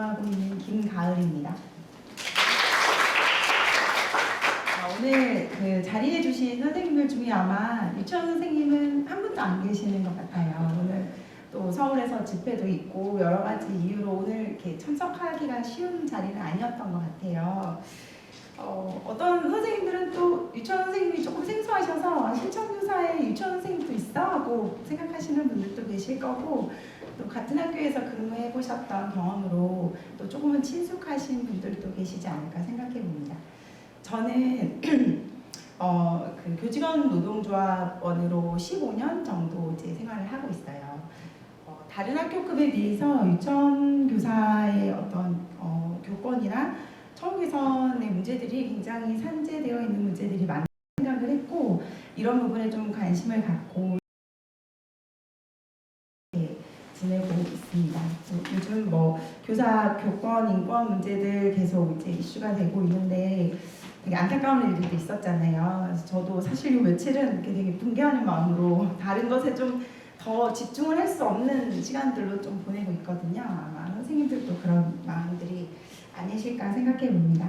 근무하고 있는 김가을입니다. 오늘 그 자리해 주신 선생님들 중에 아마 유치원 선생님은 한 분도 안 계시는 것 같아요. 오늘 또 서울에서 집회도 있고 여러 가지 이유로 오늘 이렇게 참석하기가 쉬운 자리는 아니었던 것 같아요. 어떤 선생님들은 또 유치원 선생님이 조금 생소하셔서 신청교사에 유치원 선생님도 있어? 하고 생각하시는 분들도 계실 거고, 또 같은 학교에서 근무해 보셨던 경험으로 또 조금은 친숙하신 분들도 계시지 않을까 생각해 봅니다. 저는 그 교직원 노동조합원으로 15년 정도 제 생활을 하고 있어요. 다른 학교급에 비해서 유치원 교사의 어떤 교권이나 처우 개선의 문제들이 굉장히 산재되어 있는 문제들이 많다고 생각을 했고, 이런 부분에 좀 관심을 갖고 지내고 있습니다. 요즘 뭐 교사 교권, 인권 문제들 계속 이제 이슈가 되고 있는데 되게 안타까운 일들도 있었잖아요. 그래서 저도 사실 요 며칠은 이렇게 되게 붕괴하는 마음으로 다른 것에 좀 더 집중을 할 수 없는 시간들로 좀 보내고 있거든요. 아마 선생님들도 그런 마음들이 아니실까 생각해 봅니다.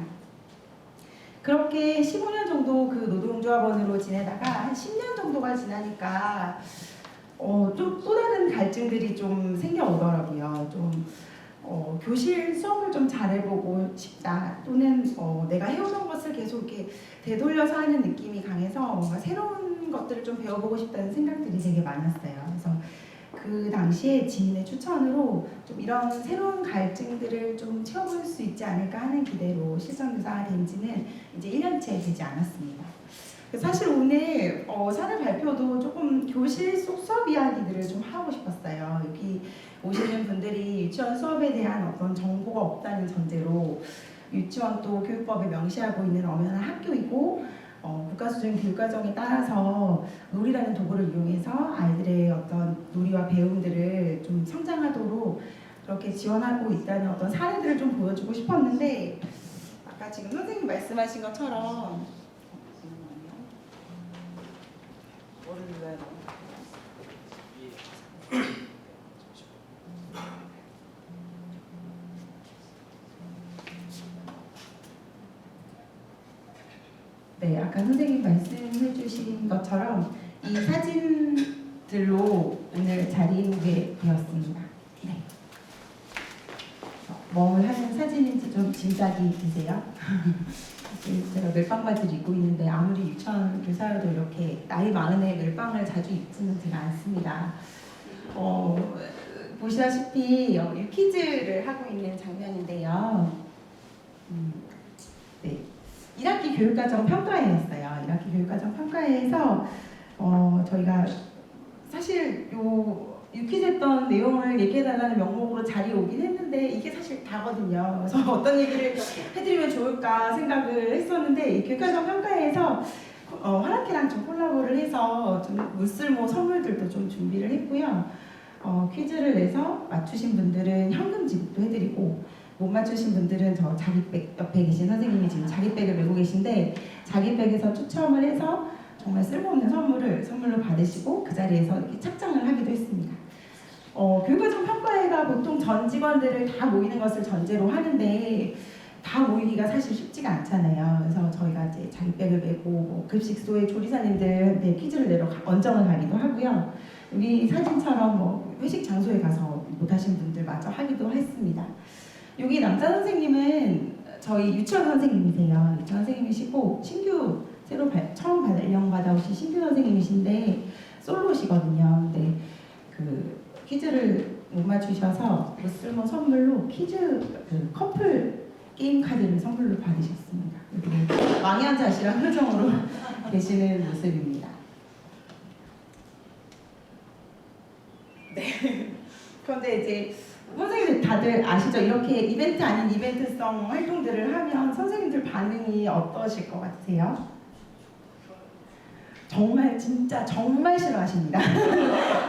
그렇게 15년 정도 그 노동조합원으로 지내다가 한 10년 정도가 지나니까 좀 또 다른 갈증들이 좀 생겨오더라고요. 좀 교실 수업을 좀 잘해보고 싶다, 또는 내가 해오던 것을 계속 이렇게 되돌려서 하는 느낌이 강해서 뭔가 새로운 것들을 좀 배워보고 싶다는 생각들이 되게 많았어요. 그래서 그 당시에 지인의 추천으로 좀 이런 새로운 갈증들을 좀 채워볼 수 있지 않을까 하는 기대로 실전교사가 된 지는 이제 1년째 되지 않았습니다. 사실 오늘 사례 발표도 조금 교실 속 수업 이야기들을 좀 하고 싶었어요. 여기 오시는 분들이 유치원 수업에 대한 어떤 정보가 없다는 전제로 유치원 또 교육법에 명시하고 있는 엄연한 학교이고, 국가수준 교육과정에 따라서 놀이라는 도구를 이용해서 아이들의 어떤 놀이와 배움들을 좀 성장하도록 그렇게 지원하고 있다는 어떤 사례들을 좀 보여주고 싶었는데, 아까 지금 선생님 말씀하신 것처럼 뭐를 눌러야 되나? 네, 아까 선생님 말씀해 주신 것처럼 이 사진들로 오늘 자리에 오게 되었습니다. 네. 뭘 하는 사진인지 좀 짐작이 되세요? 제가 멜빵바지를 입고 있는데 아무리 유치원 교사여도 이렇게 나이 마흔에 멜빵을 자주 입지는 제가 않습니다. 보시다시피 유퀴즈를 하고 있는 장면인데요. 네. 1학기 교육과정 평가회였어요. 1학기 교육과정 평가회에서 저희가 사실 유퀴즈 했던 내용을 얘기해달라는 명목으로 자리에 오긴 했는데 이게 사실 다거든요. 그래서 어떤 얘기를 해드리면 좋을까 생각을 했었는데, 이 교육과정 평가회에서 화랑키랑 좀 콜라보를 해서 좀 물쓸모 선물들도 좀 준비를 했고요. 퀴즈를 내서 맞추신 분들은 현금 지급도 해드리고, 못 맞추신 분들은 저 자기백, 옆에 계신 선생님이 지금 자기백을 메고 계신데 자기백에서 추첨을 해서 정말 쓸모없는 선물로 받으시고 그 자리에서 이렇게 착장을 하기도 했습니다. 교육과정 평가회가 보통 전 직원들을 다 모이는 것을 전제로 하는데 다 모이기가 사실 쉽지가 않잖아요. 그래서 저희가 이제 자기백을 메고 뭐 급식소의 조리사님들한테 퀴즈를 내러 원정을 가기도 하고요. 여기 사진처럼 뭐 회식 장소에 가서 못하신 분들 마저 하기도 했습니다. 여기 남자 선생님은 저희 유치원 선생님이세요. 유치원 선생님이시고 신규 새로 처음 발령 받아오신 신규 선생님이신데 솔로시거든요. 근데 그 퀴즈를 못 맞추셔서 무쓸모 선물로 퀴즈 그 커플 게임 카드를 선물로 받으셨습니다. 망연자실한 표정으로 계시는 모습입니다. 네. 그런데 이제 선생님들 다들 아시죠? 이렇게 이벤트 아닌 이벤트성 활동들을 하면 선생님들 반응이 어떠실 것 같으세요? 정말 진짜 정말 싫어하십니다.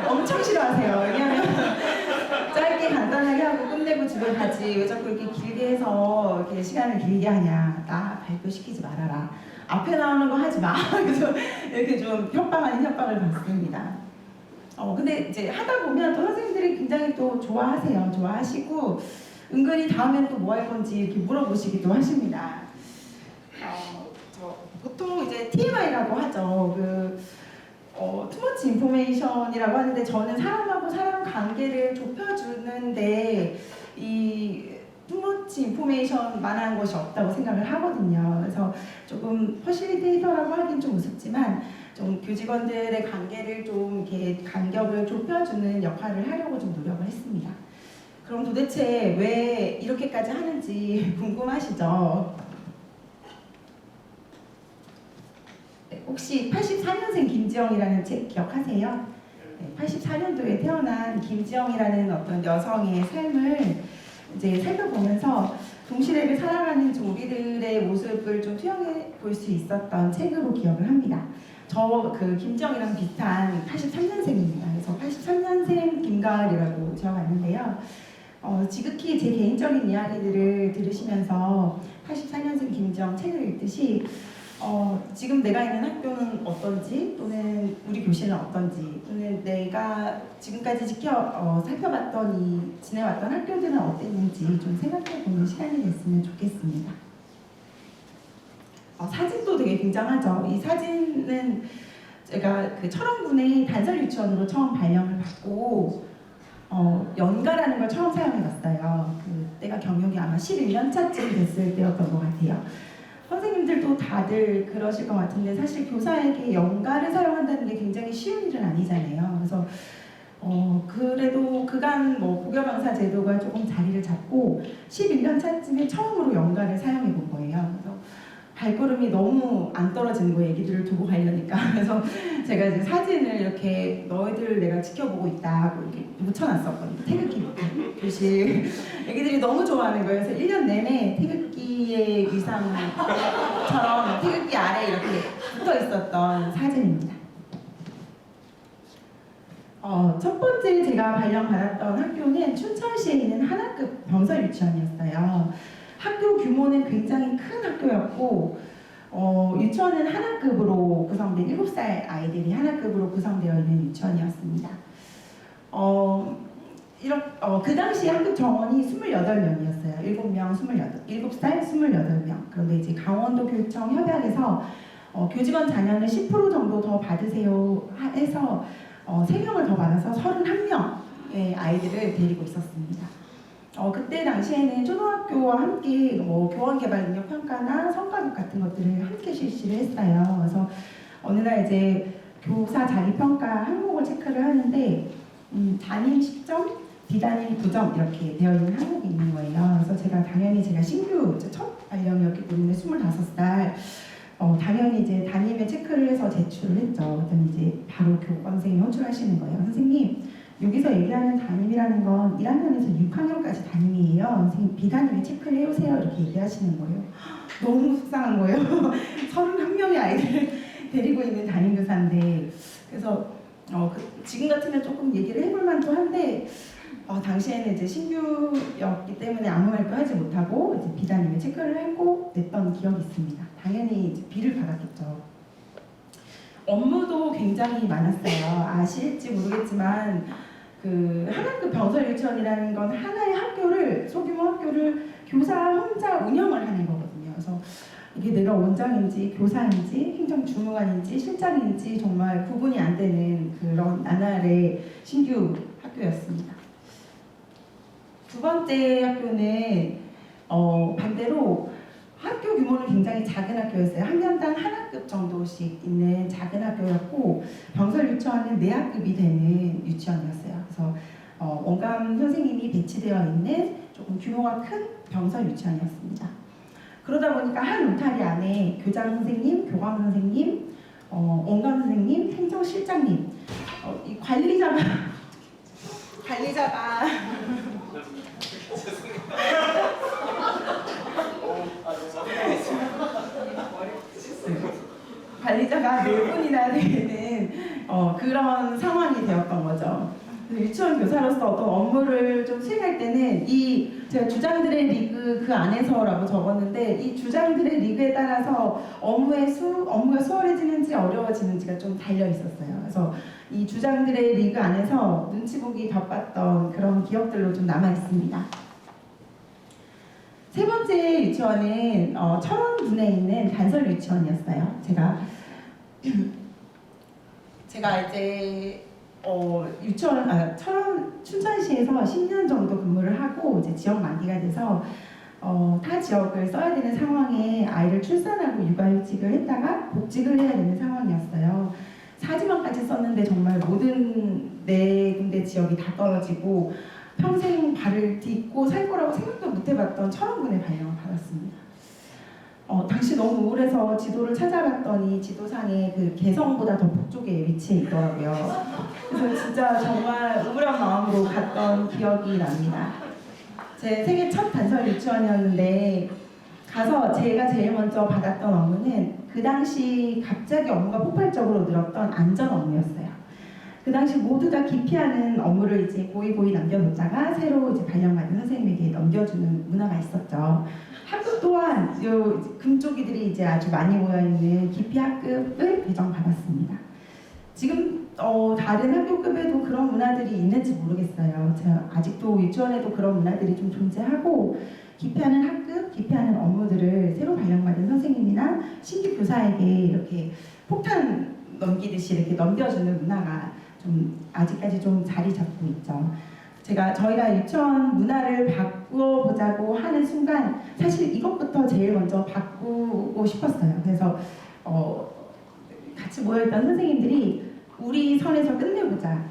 엄청 싫어하세요. 왜냐하면 짧게 간단하게 하고 끝내고 집에 가지 왜 자꾸 이렇게 길게 해서 이렇게 시간을 길게 하냐, 나 발표시키지 말아라, 앞에 나오는 거 하지 마. 그래서 이렇게 좀 협박 아닌 협박을 받습니다. 근데 이제 하다 보면 또 선생님들이 굉장히 또 좋아하세요. 좋아하시고 은근히 다음엔 또 뭐 할 건지 이렇게 물어보시기도 하십니다. 저 보통 이제 TMI라고 하죠. 투머치 인포메이션이라고 하는데 저는 사람하고 사람 관계를 좁혀주는데 이 투머치 인포메이션만한 것이 없다고 생각을 하거든요. 그래서 조금 퍼실리테이터라고 하긴 좀 우습지만 좀 교직원들의 관계를 좀 이렇게 간격을 좁혀주는 역할을 하려고 좀 노력을 했습니다. 그럼 도대체 왜 이렇게까지 하는지 궁금하시죠? 네, 혹시 84년생 김지영이라는 책 기억하세요? 네, 84년도에 태어난 김지영이라는 어떤 여성의 삶을 이제 살펴보면서 동시대를 살아가는 좀 우리들의 모습을 좀 투영해 볼 수 있었던 책으로 기억을 합니다. 저 김지영이랑 비슷한 83년생입니다. 그래서 83년생 김가을이라고 적어봤는데요. 지극히 제 개인적인 이야기들을 들으시면서 84년생 김지영 책을 읽듯이 지금 내가 있는 학교는 어떤지, 또는 우리 교실은 어떤지, 또는 내가 지금까지 살펴봤던 지내왔던 학교들은 어땠는지 좀 생각해보는 시간이 됐으면 좋겠습니다. 사진도 되게 굉장하죠. 이 사진은 제가 철원군의 단설유치원으로 처음 발령을 받고 연가라는 걸 처음 사용해봤어요. 그때가 경력이 아마 11년 차쯤 됐을 때였던 것 같아요. 선생님들도 다들 그러실 것 같은데 사실 교사에게 연가를 사용한다는 게 굉장히 쉬운 일은 아니잖아요. 그래서 그래도 그간 복여 강사 제도가 조금 자리를 잡고 11년 차쯤에 처음으로 연가를 사용해 본 거예요. 그래서 발걸음이 너무 안 떨어지는 거예요. 애기들을 두고 가려니까. 그래서 제가 이제 사진을 이렇게 너희들 내가 지켜보고 있다 하고 이렇게 묻혀놨었거든요. 태극기 교실. 애기들이 너무 좋아하는 거예요. 그래서 1년 내내 태극기의 위상처럼 태극기 아래 이렇게 붙어 있었던 사진입니다. 첫 번째 제가 발령받았던 학교는 춘천시에 있는 한학급 병설 유치원이었어요. 학교 규모는 굉장히 큰 학교였고 유치원은 한학급으로 구성된 7살 아이들이 한학급으로 구성되어 있는 유치원이었습니다. 그 당시 학급 정원이 28명이었어요. 7살 28명. 그런데 이제 강원도 교육청 협약에서 교직원 자녀는 10% 정도 더 받으세요 해서 3명을 더 받아서 31명의 아이들을 데리고 있었습니다. 그때 당시에는 초등학교와 함께 교원개발 능력 평가나 성과급 같은 것들을 함께 실시를 했어요. 그래서 어느 날 이제 교사 자기 평가 항목을 체크를 하는데 담임 10점, 비담임 9점 이렇게 되어 있는 항목이 있는 거예요. 그래서 제가 당연히 제가 신규 첫 발령이었기 때문에 25살 당연히 이제 담임에 체크를 해서 제출을 했죠. 그랬더니 이제 바로 교권 선생님이 호출하시는 거예요. 선생님, 여기서 얘기하는 담임이라는 건 1학년에서 6학년까지 담임이에요. 선생님 비담임에 체크를 해오세요. 이렇게 얘기하시는 거예요. 너무 속상한 거예요. 31명의 아이들을 데리고 있는 담임교사인데 그래서 지금 같으면 조금 얘기를 해볼 만도 한데 당시에는 이제 신규였기 때문에 아무 말도 하지 못하고 이제 비담임에 체크를 하고 냈던 기억이 있습니다. 당연히 이제 B를 받았겠죠. 업무도 굉장히 많았어요. 아실지 모르겠지만 한학급 병설 유치원이라는 건 하나의 학교를 소규모 학교를 교사 혼자 운영을 하는 거거든요. 그래서 이게 내가 원장인지 교사인지 행정주무관인지 실장인지 정말 구분이 안 되는 그런 나날의 신규 학교였습니다. 두 번째 학교는 반대로 학교 규모는 굉장히 작은 학교였어요. 학년당 한 학급 정도씩 있는 작은 학교였고 병설 유치원은 4학급이 되는 유치원이었어요. 그래서 원감 선생님이 배치되어 있는 조금 규모가 큰 병설 유치원이었습니다. 그러다 보니까 한 울타리 안에 교장 선생님, 교감 선생님, 원감 선생님, 행정실장님, 이 관리자가 관리자가 4분이나 되는 그런 상황이 되었던 거죠. 유치원 교사로서 어떤 업무를 좀 수행할 때는 제가 주장들의 리그 그 안에서라고 적었는데 이 주장들의 리그에 따라서 업무가 수월해지는지 어려워지는지가 좀 달려 있었어요. 그래서 이 주장들의 리그 안에서 눈치 보기 바빴던 그런 기억들로 좀 남아 있습니다. 세 번째 유치원은 철원군에 있는 단설 유치원이었어요. 제가 이제 철원 춘천시에서 10년 정도 근무를 하고 이제 지역 만기가 돼서 타 지역을 써야 되는 상황에 아이를 출산하고 육아휴직을 했다가 복직을 해야 되는 상황이었어요. 사지만까지 썼는데 정말 모든 네 군데 지역이 다 떨어지고 평생 발을 딛고 살 거라고 생각도 못 해봤던 철원군의 발령을 받았습니다. 당시 너무 우울해서 지도를 찾아봤더니 지도상에 그 개성보다 더 북쪽에 위치해 있더라고요. 그래서 진짜 정말 우울한 마음으로 갔던 기억이 납니다. 제 생애 첫 단설 유치원이었는데 가서 제가 제일 먼저 받았던 업무는 그 당시 갑자기 업무가 폭발적으로 늘었던 안전 업무였어요. 그 당시 모두 다 기피하는 업무를 이제 고이 남겨놓다가 새로 이제 발령받은 선생님에게 넘겨주는 문화가 있었죠. 학급 또한 금쪽이들이 이제 아주 많이 모여있는 기피 학급을 배정받았습니다. 지금 다른 학교급에도 그런 문화들이 있는지 모르겠어요. 제가 아직도 유치원에도 그런 문화들이 좀 존재하고 기피하는 학급, 기피하는 업무들을 새로 발령받은 선생님이나 신규 교사에게 이렇게 폭탄 넘기듯이 이렇게 넘겨주는 문화가 좀 아직까지 좀 자리 잡고 있죠. 저희가 유치원 문화를 바꾸어보자고 하는 순간 사실 이것부터 제일 먼저 바꾸고 싶었어요. 그래서 같이 모여있던 선생님들이 우리 선에서 끝내보자.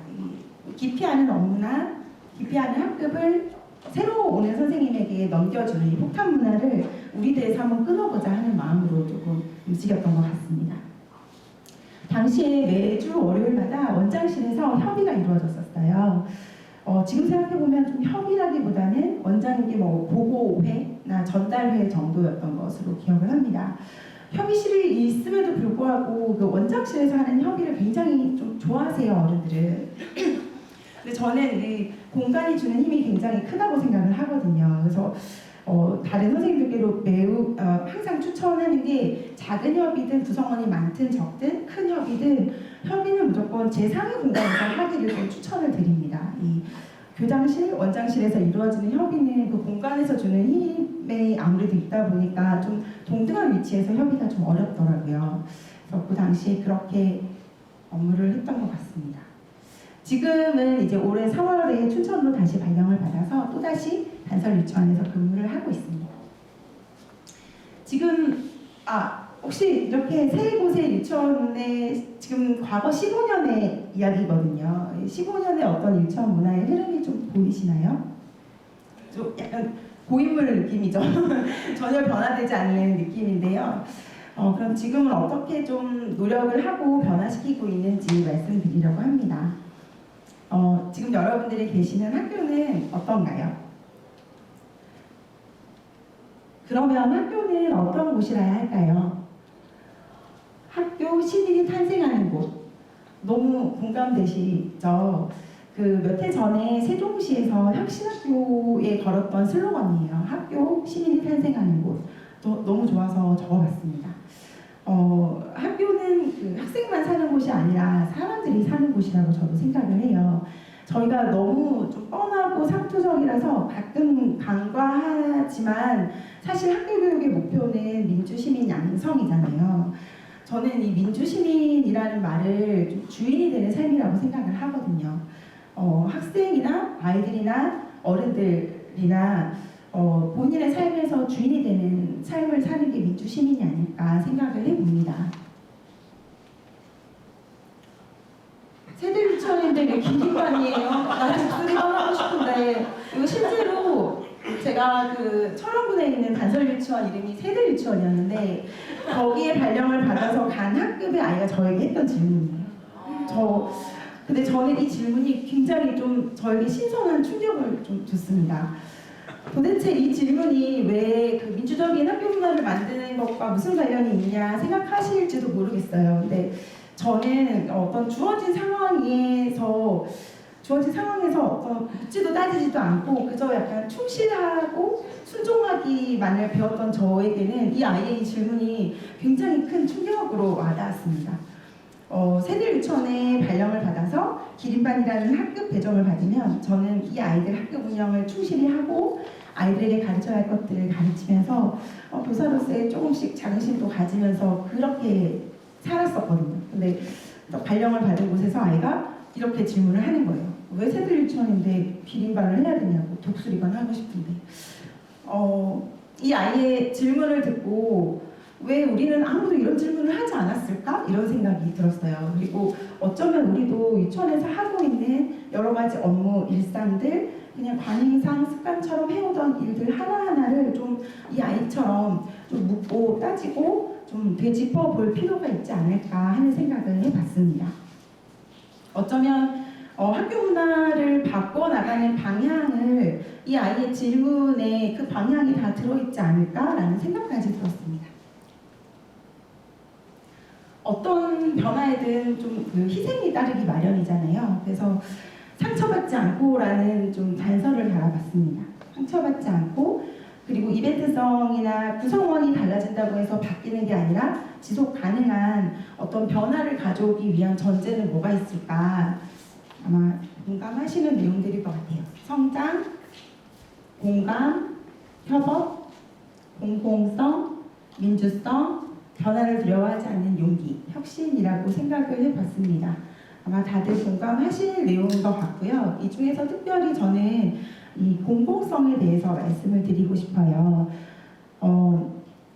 기피하는 업무나 기피하는 학급을 새로 오는 선생님에게 넘겨주는 이 폭탄 문화를 우리 대에서 한번 끊어보자 하는 마음으로 조금 움직였던 것 같습니다. 당시에 매주 월요일마다 원장실에서 협의가 이루어졌었어요. 지금 생각해보면 좀 협의라기보다는 원장에게 뭐 보고회나 전달회 정도였던 것으로 기억을 합니다. 협의실이 있음에도 불구하고 그 원장실에서 하는 협의를 굉장히 좀 좋아하세요, 어른들은. 근데 저는 이 공간이 주는 힘이 굉장히 크다고 생각을 하거든요. 그래서 다른 선생님들께도 매우 항상 추천하는 게 작은 협의든 구성원이 많든 적든 큰 협의든 협의는 무조건 제3의 공간에서 하기를 좀 추천을 드립니다. 이 교장실, 원장실에서 이루어지는 협의는 그 공간에서 주는 힘에 아무래도 있다 보니까 좀 동등한 위치에서 협의가 좀 어렵더라고요. 그래서 그 당시에 그렇게 업무를 했던 것 같습니다. 지금은 이제 올해 3월에 춘천으로 다시 발령을 받아서 또다시 단설 유치원에서 근무를 하고 있습니다. 지금 혹시 이렇게 세 곳의 유치원의 지금 과거 15년의 이야기거든요. 15년의 어떤 유치원 문화의 흐름이 좀 보이시나요? 좀 약간 고인물 느낌이죠. 전혀 변화되지 않는 느낌인데요. 그럼 지금은 어떻게 좀 노력을 하고 변화시키고 있는지 말씀드리려고 합니다. 지금 여러분들이 계시는 학교는 어떤가요? 그러면 학교는 어떤 곳이라야 할까요? 학교 신인이 탄생하는 곳. 너무 공감되시죠? 그 몇 해 전에 세종시에서 혁신학교에 걸었던 슬로건이에요. 학교 신인이 탄생하는 곳. 너무 좋아서 적어봤습니다. 학교는 그 학생만 사는 곳이 아니라 사람들이 사는 곳이라고 저도 생각을 해요. 저희가 너무 좀 뻔하고 상투적이라서 가끔 간과하지만 사실 학교 교육의 목표는 민주시민 양성이잖아요. 저는 이 민주시민이라는 말을 좀 주인이 되는 삶이라고 생각을 하거든요. 학생이나 아이들이나 어른들이나 본인의 삶에서 주인이 되는 삶을 사는 게 민주시민이 아닐까 생각을 해봅니다. 세대 유치원인데 왜 기기관이에요? 나 목소리 떠나고 싶은데 이거 실제로 제가 그 철원군에 있는 단설 유치원 이름이 세대 유치원이었는데 거기에 발령을 받아서 간 학급의 아이가 저에게 했던 질문이에요. 근데 저는 이 질문이 굉장히 좀 저에게 신선한 충격을 좀 줬습니다. 도대체 이 질문이 왜 그 민주적인 학교 문화를 만드는 것과 무슨 관련이 있냐 생각하실지도 모르겠어요. 근데 저는 어떤 주어진 상황에서 어떤 묻지도 따지지도 않고 그저 약간 충실하고 순종하기만을 배웠던 저에게는 이 아이의 질문이 굉장히 큰 충격으로 와닿았습니다. 세대 유치원에 발령을 받아서 기린반이라는 학급 배정을 받으면 저는 이 아이들 학급 운영을 충실히 하고 아이들에게 가르쳐야 할 것들을 가르치면서 교사로서의 조금씩 자긍심도 가지면서 그렇게 살았었거든요. 근데 발령을 받은 곳에서 아이가 이렇게 질문을 하는 거예요. 왜 새들 유치원인데 비린발을 해야 되냐고, 독수리관 하고 싶은데. 이 아이의 질문을 듣고 왜 우리는 아무도 이런 질문을 하지 않았을까? 이런 생각이 들었어요. 그리고 어쩌면 우리도 유치원에서 하고 있는 여러 가지 업무, 일상들, 그냥 관행상 습관처럼 해오던 일들 하나하나를 좀 이 아이처럼 좀 묻고 따지고 좀 되짚어 볼 필요가 있지 않을까 하는 생각을 해봤습니다. 어쩌면 학교 문화를 바꿔나가는 방향을 이 아이의 질문에 그 방향이 다 들어있지 않을까라는 생각까지 들었습니다. 어떤 변화에든 좀 그 희생이 따르기 마련이잖아요. 그래서 상처받지 않고라는 좀 단서를 달아봤습니다. 상처받지 않고, 그리고 이벤트성이나 구성원이 달라진다고 해서 바뀌는 게 아니라 지속 가능한 어떤 변화를 가져오기 위한 전제는 뭐가 있을까? 아마 공감하시는 내용들일 것 같아요. 성장, 공감, 협업, 공공성, 민주성, 변화를 두려워하지 않는 용기, 혁신이라고 생각을 해봤습니다. 아마 다들 공감하실 내용인 것 같고요. 이 중에서 특별히 저는 이 공공성에 대해서 말씀을 드리고 싶어요.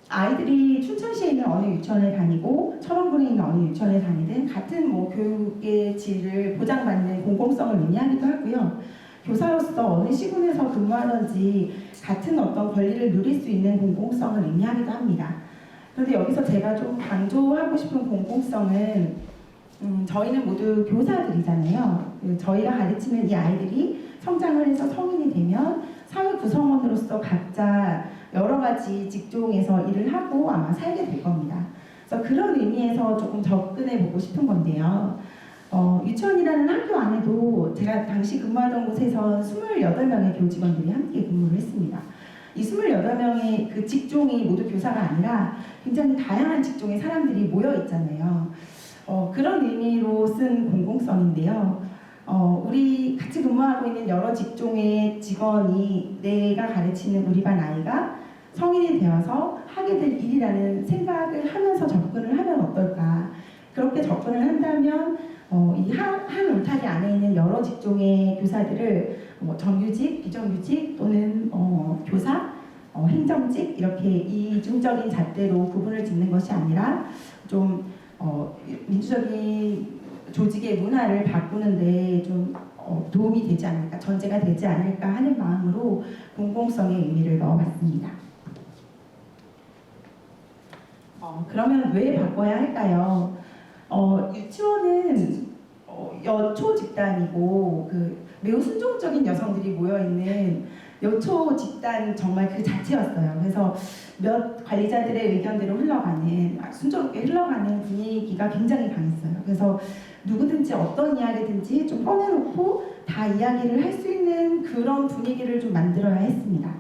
아이들이 춘천시에 있는 어느 유치원에 다니고 철원군에 있는 어느 유치원에 다니든 같은 교육의 질을 보장받는 공공성을 의미하기도 하고요. 교사로서 어느 시군에서 근무하든지 같은 어떤 권리를 누릴 수 있는 공공성을 의미하기도 합니다. 그런데 여기서 제가 좀 강조하고 싶은 공공성은 저희는 모두 교사들이잖아요. 저희가 가르치는 이 아이들이 성장을 해서 성인이 되면 사회 구성원으로서 각자 여러 가지 직종에서 일을 하고 아마 살게 될 겁니다. 그래서 그런 의미에서 조금 접근해 보고 싶은 건데요. 유치원이라는 학교 안에도 제가 당시 근무하던 곳에서 28명의 교직원들이 함께 근무를 했습니다. 이 28명의 그 직종이 모두 교사가 아니라 굉장히 다양한 직종의 사람들이 모여 있잖아요. 그런 의미로 쓴 공공성인데요. 우리 같이 근무하고 있는 여러 직종의 직원이 내가 가르치는 우리 반 아이가 성인이 되어서 하게 될 일이라는 생각을 하면서 접근을 하면 어떨까. 그렇게 접근을 한다면 이 한 울타리 안에 있는 여러 직종의 교사들을 정규직, 비정규직 또는 교사, 행정직 이렇게 이중적인 잣대로 구분을 짓는 것이 아니라 좀 민주적인 조직의 문화를 바꾸는데 좀 도움이 되지 않을까, 전제가 되지 않을까 하는 마음으로 공공성의 의미를 넣어봤습니다. 그러면 왜 바꿔야 할까요? 유치원은 여초 집단이고 매우 순종적인 여성들이 모여있는 여초 집단 정말 그 자체였어요. 그래서 몇 관리자들의 의견대로 흘러가는, 순조롭게 흘러가는 분위기가 굉장히 강했어요. 그래서 누구든지 어떤 이야기든지 좀 꺼내놓고 다 이야기를 할 수 있는 그런 분위기를 좀 만들어야 했습니다.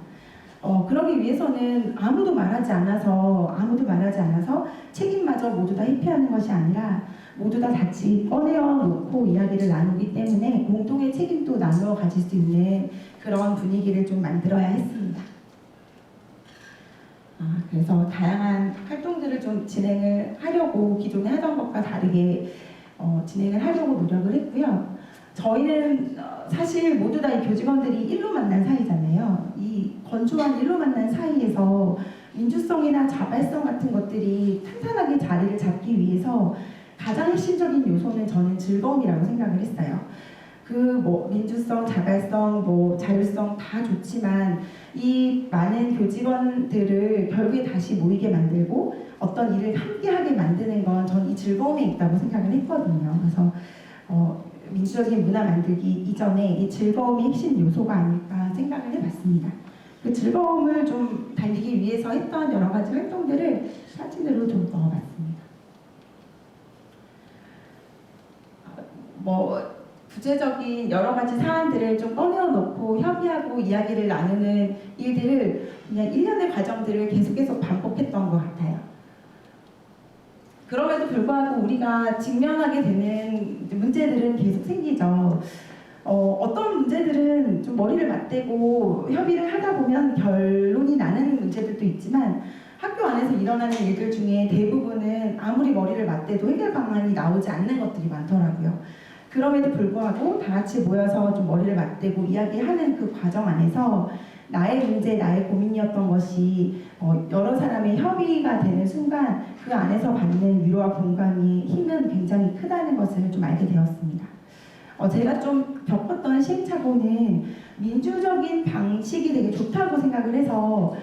그러기 위해서는 아무도 말하지 않아서 책임마저 모두 다 회피하는 것이 아니라 모두 다 같이 꺼내놓고 이야기를 나누기 때문에 공동의 책임도 나누어 가질 수 있는 그런 분위기를 좀 만들어야 했습니다. 그래서 다양한 활동들을 좀 진행을 하려고 기존에 하던 것과 다르게 진행을 하려고 노력을 했고요. 저희는 사실 모두 다 이 교직원들이 일로 만난 사이잖아요. 이 건조한 일로 만난 사이에서 민주성이나 자발성 같은 것들이 탄탄하게 자리를 잡기 위해서 가장 핵심적인 요소는 저는 즐거움이라고 생각을 했어요. 민주성, 자발성, 자율성 다 좋지만 이 많은 교직원들을 결국에 다시 모이게 만들고 어떤 일을 함께하게 만드는 건 전 이 즐거움에 있다고 생각을 했거든요. 그래서 민주적인 문화 만들기 이전에 이 즐거움이 핵심 요소가 아닐까 생각을 해봤습니다. 그 즐거움을 좀 달리기 위해서 했던 여러 가지 활동들을 사진으로 좀 넣어봤습니다. 구체적인 여러 가지 사안들을 좀 꺼내놓고 협의하고 이야기를 나누는 일들을 그냥 1년의 과정들을 계속 반복했던 것 같아요. 그럼에도 불구하고 우리가 직면하게 되는 문제들은 계속 생기죠. 어떤 문제들은 좀 머리를 맞대고 협의를 하다 보면 결론이 나는 문제들도 있지만 학교 안에서 일어나는 일들 중에 대부분은 아무리 머리를 맞대도 해결 방안이 나오지 않는 것들이 많더라고요. 그럼에도 불구하고 다 같이 모여서 좀 머리를 맞대고 이야기하는 그 과정 안에서 나의 문제, 나의 고민이었던 것이 여러 사람의 협의가 되는 순간 그 안에서 받는 위로와 공감이 힘은 굉장히 크다는 것을 좀 알게 되었습니다. 제가 좀 겪었던 시행착오는 민주적인 방식이 되게 좋다고 생각을 해서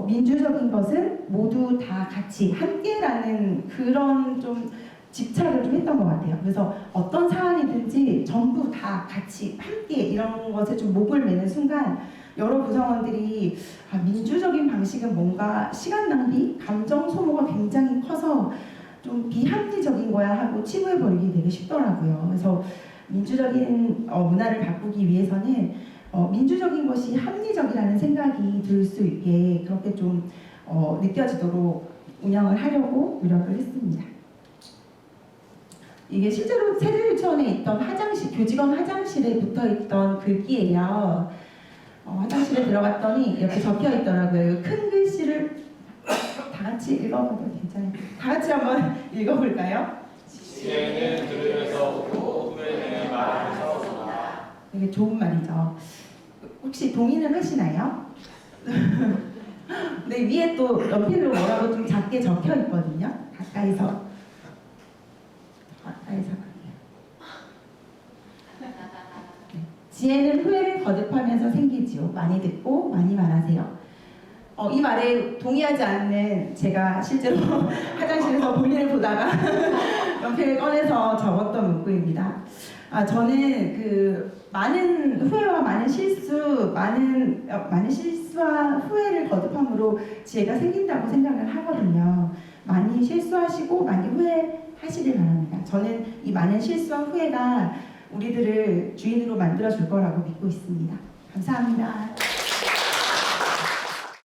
민주적인 것은 모두 다 같이 함께라는 그런 좀 집착을 좀 했던 것 같아요. 그래서 어떤 사안이든지 전부 다 같이 함께 이런 것에 좀 목을 매는 순간 여러 구성원들이 민주적인 방식은 뭔가 시간 낭비, 감정 소모가 굉장히 커서 좀 비합리적인 거야 하고 치부해버리기 되게 쉽더라고요. 그래서 민주적인 문화를 바꾸기 위해서는 민주적인 것이 합리적이라는 생각이 들 수 있게 그렇게 좀 느껴지도록 운영을 하려고 노력을 했습니다. 이게 실제로 세대유치원에 있던 화장실, 교직원 화장실에 붙어있던 글귀예요. 화장실에 들어갔더니 이렇게 적혀 있더라고요. 큰 글씨를 다 같이 읽어봐도 괜찮아요. 다 같이 한번 읽어볼까요? 지혜는 들으면서 웃고 후회는 말하면서 웃는다. 되게 좋은 말이죠. 혹시 동의는 하시나요? 네, 위에 또 연필로 뭐라고 좀 작게 적혀 있거든요. 가까이서. 지혜는 후회를 거듭하면서 생기지요. 많이 듣고 많이 말하세요. 이 말에 동의하지 않는 제가 실제로 화장실에서 볼일을 보다가 연필을 꺼내서 적었던 문구입니다. 저는 그 많은 후회와 많은 실수와 후회를 거듭함으로 지혜가 생긴다고 생각을 하거든요. 많이 실수하시고 많이 후회하시길 바랍니다. 저는 이 많은 실수와 후회가 우리들을 주인으로 만들어 줄 거라고 믿고 있습니다. 감사합니다.